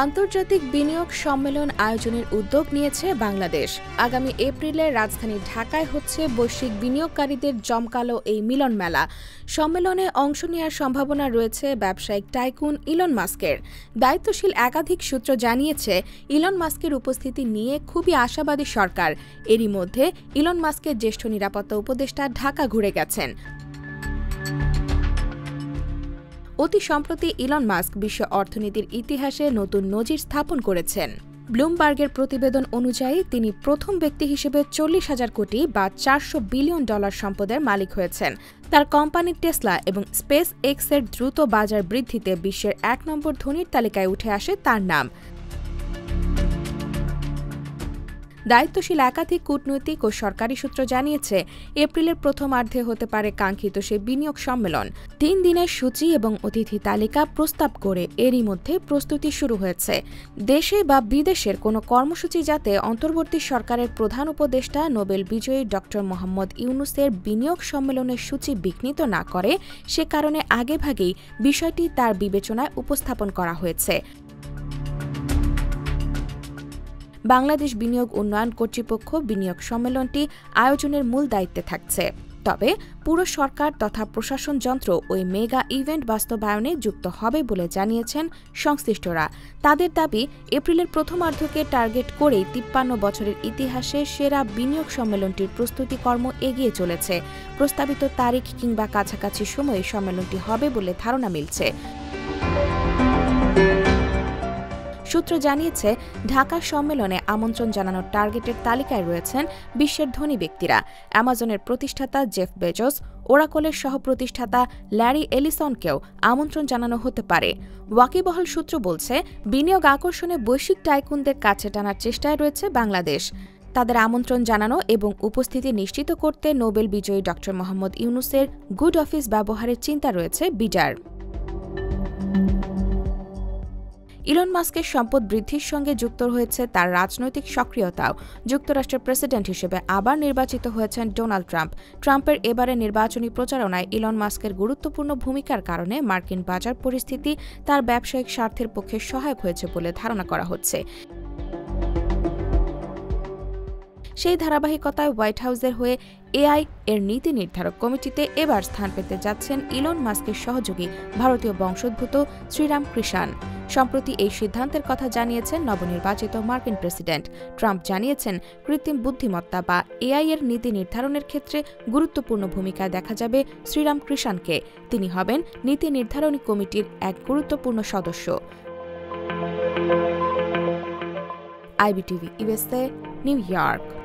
আন্তর্জাতিক বিনিয়োগ সম্মেলন আয়োজনের উদ্যোগ নিয়েছে বাংলাদেশ। আগামী এপ্রিলে রাজধানী ঢাকায় হচ্ছে বৈশ্বিক বিনিয়োগকারীদের জমকালো এই মিলন মেলা। সম্মেলনে অংশ নেওয়ার সম্ভাবনা রয়েছে ব্যবসায়িক টাইকুন ইলন মাস্কের। দায়িত্বশীল একাধিক সূত্র জানিয়েছে, ইলন মাস্কের উপস্থিতি নিয়ে খুবই আশাবাদী সরকার। এরই মধ্যে ইলন মাস্কের জ্যেষ্ঠ নিরাপত্তা উপদেষ্টা ঢাকা ঘুরে গেছেন। অতি সম্প্রতি ইলন মাস্ক বিশ্ব অর্থনীতির ইতিহাসে নতুন নজির স্থাপন করেছেন। ব্লুমবার্গের প্রতিবেদন অনুযায়ী তিনি প্রথম ব্যক্তি হিসেবে 40,000 কোটি বা $400 বিলিয়ন সম্পদের মালিক হয়েছেন। তার কোম্পানি টেসলা এবং স্পেস এক্সের দ্রুত বাজার বৃদ্ধিতে বিশ্বের 1 নম্বর ধনীর তালিকায় উঠে আসে তার নাম। দায়িত্বশীল একাধিক কূটনৈতিক ও সরকারি সূত্র জানিয়েছে, এপ্রিলের প্রথমার্ধে হতে পারে কাঙ্ক্ষিত সে বিনিয়োগ সম্মেলন। 3 দিনের সূচি এবং অতিথি তালিকা প্রস্তাব করে এরই মধ্যে প্রস্তুতি শুরু হয়েছে। দেশে বা বিদেশের কোনো কর্মসূচি যাতে অন্তর্বর্তী সরকারের প্রধান উপদেষ্টা নোবেল বিজয়ী ড. মোহাম্মদ ইউনূসের বিনিয়োগ সম্মেলনের সূচি বিঘ্নিত না করে, সে কারণে আগেভাগেই বিষয়টি তার বিবেচনায় উপস্থাপন করা হয়েছে। বাংলাদেশ বিনিয়োগ উন্নয়ন কর্তৃপক্ষ বিনিয়োগ সম্মেলনটি আয়োজনের মূল দায়িত্বে থাকছে। তবে পুরো সরকার তথা প্রশাসন যন্ত্র ওই মেগা ইভেন্ট বাস্তবায়নে যুক্ত হবে বলে জানিয়েছেন সংশ্লিষ্টরা। তাদের দাবি, এপ্রিলের প্রথমার্ধকে টার্গেট করেই 53 বছরের ইতিহাসে সেরা বিনিয়োগ সম্মেলনটির প্রস্তুতি কর্ম এগিয়ে চলেছে। প্রস্তাবিত তারিখ কিংবা কাছাকাছি সময়ে সম্মেলনটি হবে বলে ধারণা মিলছে। সূত্র জানিয়েছে, ঢাকা সম্মেলনে আমন্ত্রণ জানানোর টার্গেটের তালিকায় রয়েছেন বিশ্বের ধনী ব্যক্তিরা। অ্যামাজনের প্রতিষ্ঠাতা জেফ বেজোস, ওরাকলের সহ-প্রতিষ্ঠাতা ল্যারি এলিসনকেও আমন্ত্রণ জানানো হতে পারে। ওয়াকিবহাল সূত্র বলছে, বিনিয়োগ আকর্ষণে বৈশ্বিক টাইকুনদের কাছে টানার চেষ্টায় রয়েছে বাংলাদেশ। তাদের আমন্ত্রণ জানানো এবং উপস্থিতি নিশ্চিত করতে নোবেল বিজয়ী ড. মোহাম্মদ ইউনূসের গুড অফিস ব্যবহারের চিন্তা রয়েছে বিডার। ইলন মাস্কের সম্পদ বৃদ্ধির সঙ্গে যুক্ত হয়েছে তার রাজনৈতিক সক্রিয়তাও। যুক্তরাষ্ট্রের প্রেসিডেন্ট হিসেবে আবার নির্বাচিত হয়েছেন ডোনাল্ড ট্রাম্প। ট্রাম্পের এবারে নির্বাচনী প্রচারণায় ইলন মাস্কের গুরুত্বপূর্ণ ভূমিকার কারণে মার্কিন বাজার পরিস্থিতি তার ব্যবসায়িক স্বার্থের পক্ষে সহায়ক হয়েছে বলে ধারণা করা হচ্ছে। সেই ধারাবাহিকতায় হোয়াইট হাউসের হয়ে এআই এর নীতি নির্ধারক কমিটিতে এবার স্থান পেতে যাচ্ছেন ইলন মাস্কের সহযোগী ভারতীয় বংশোদ্ভূত শ্রীরাম কৃষাণ। সম্প্রতি এই সিদ্ধান্তের কথা জানিয়েছেন নবনির্বাচিত মার্কিন প্রেসিডেন্ট। ট্রাম্প জানিয়েছেন, কৃত্রিম বুদ্ধিমত্তা বা এআই এর নীতি নির্ধারণের ক্ষেত্রে গুরুত্বপূর্ণ ভূমিকা দেখা যাবে শ্রীরাম কৃষাণকে। তিনি হবেন নীতি নির্ধারণী কমিটির এক গুরুত্বপূর্ণ সদস্য। IBTV USA, new York.